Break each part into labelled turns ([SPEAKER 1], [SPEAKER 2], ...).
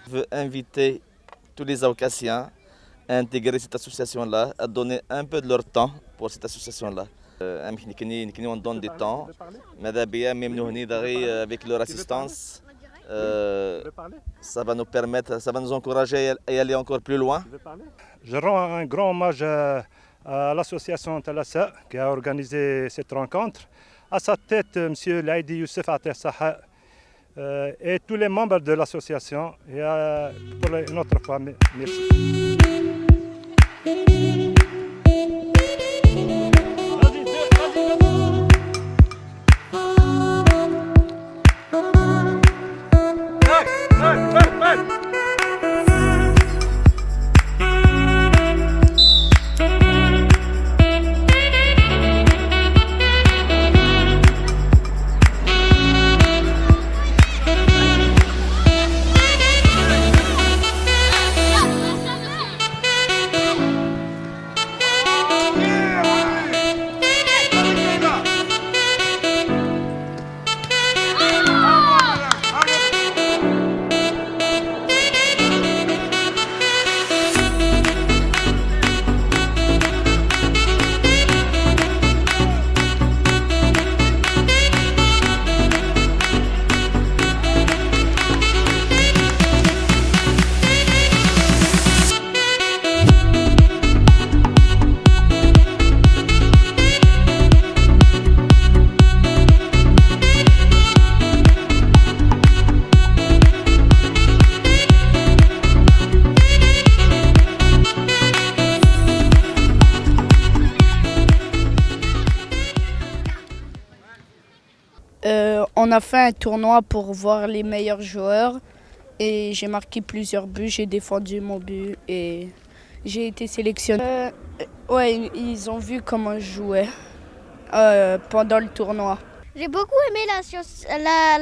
[SPEAKER 1] Je veux inviter tous les Aucassiens à intégrer cette association-là, à donner un peu de leur temps pour cette association-là. On donne du temps, avec leur assistance, ça va nous permettre, ça va nous encourager à y aller encore plus loin.
[SPEAKER 2] Je rends un grand hommage à l'association Talassa qui a organisé cette rencontre. À sa tête, M. Laïdi Youssef Ater-Saha et tous les membres de l'association. Et pour une autre fois, merci.
[SPEAKER 3] On a fait un tournoi pour voir les meilleurs joueurs et j'ai marqué plusieurs buts, j'ai défendu mon but et j'ai été sélectionné. Ouais, ils ont vu comment je jouais pendant le tournoi.
[SPEAKER 4] J'ai beaucoup aimé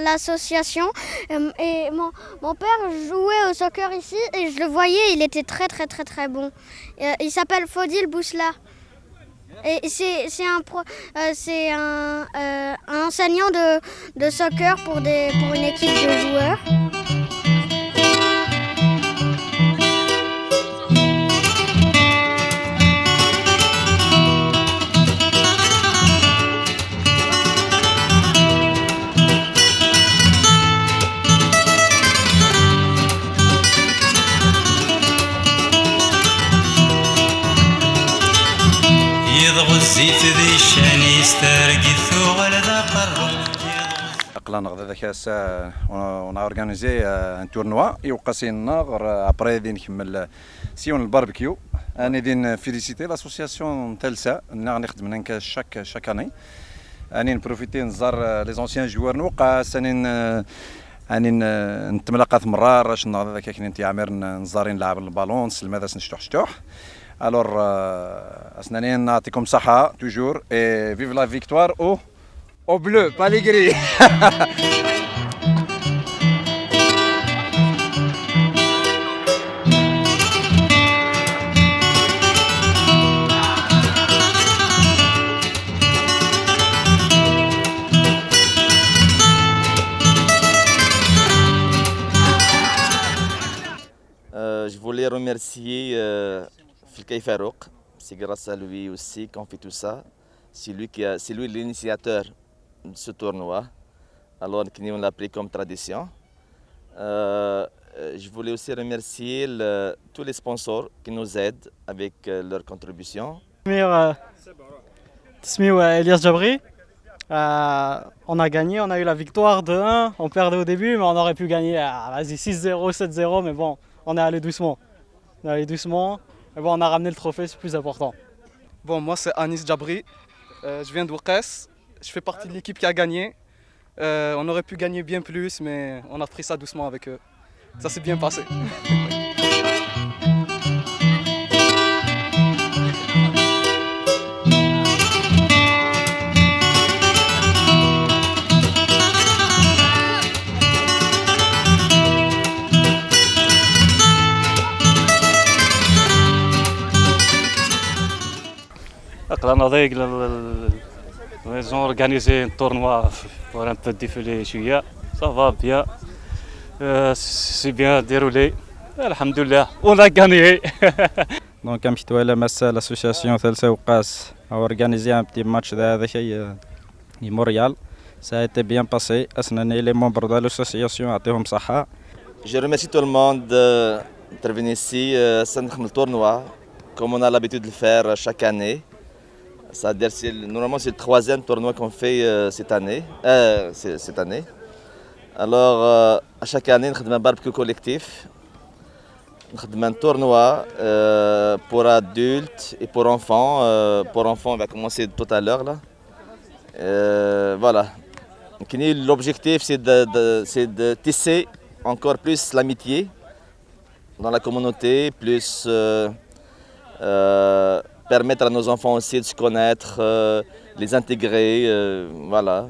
[SPEAKER 4] l'association et mon père jouait au soccer ici et je le voyais, il était très bon. Il s'appelle Fodil Boussla. Et c'est un enseignant de soccer pour une équipe de joueurs.
[SPEAKER 5] On a organisé un tournoi et après on le barbecue. On féliciter l'association Talassa chaque année. On profite les anciens joueurs نتملقات مرار باش هذا كاين انت عامر نزارين نلعب البالون نسلم هذا نشتوح الور اسنانين نعطيكم صحه توجور اي فيف لا فيكتوار او بلو با لي غري
[SPEAKER 1] remercier Filkay Farouk. C'est grâce à lui aussi qu'on fait tout ça. C'est lui l'initiateur de ce tournoi. Alors, on l'a pris comme tradition. Je voulais aussi remercier tous les sponsors qui nous aident avec leur contribution.
[SPEAKER 6] Tismio Elias Jabri. On a gagné, on a eu la victoire de 1. On perdait au début, mais on aurait pu gagner 6-0, 7-0. Mais bon, on est allé doucement. Mais bon, on a ramené le trophée, c'est plus important.
[SPEAKER 7] Bon, moi c'est Anis Jabri. Je viens d'Ouqas. Je fais partie de l'équipe qui a gagné. On aurait pu gagner bien plus, mais on a pris ça doucement avec eux. Ça s'est bien passé.
[SPEAKER 8] Ils ont organisé un tournoi pour un peu défiler Chouya. Ça va bien. C'est bien déroulé. Alhamdoulilah, on a gagné.
[SPEAKER 9] Donc, un petit peu l'association Thalsa Ouqas a organisé un petit match de Montréal. Ça a été bien passé. Les membres de l'association ont été saha.
[SPEAKER 1] Je remercie tout le monde d'intervenir ici. C'est le tournoi, comme on a l'habitude de le faire chaque année. C'est-à-dire, normalement, c'est le 3e tournoi qu'on fait cette année. Alors, à chaque année, on fait un barbecue collectif. On fait un tournoi pour adultes et pour enfants. Pour enfants, on va commencer tout à l'heure. Voilà. L'objectif, c'est de tisser encore plus l'amitié dans la communauté, plus permettre à nos enfants aussi de se connaître, les intégrer, voilà.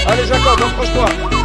[SPEAKER 5] Allez Jacob, approche-toi.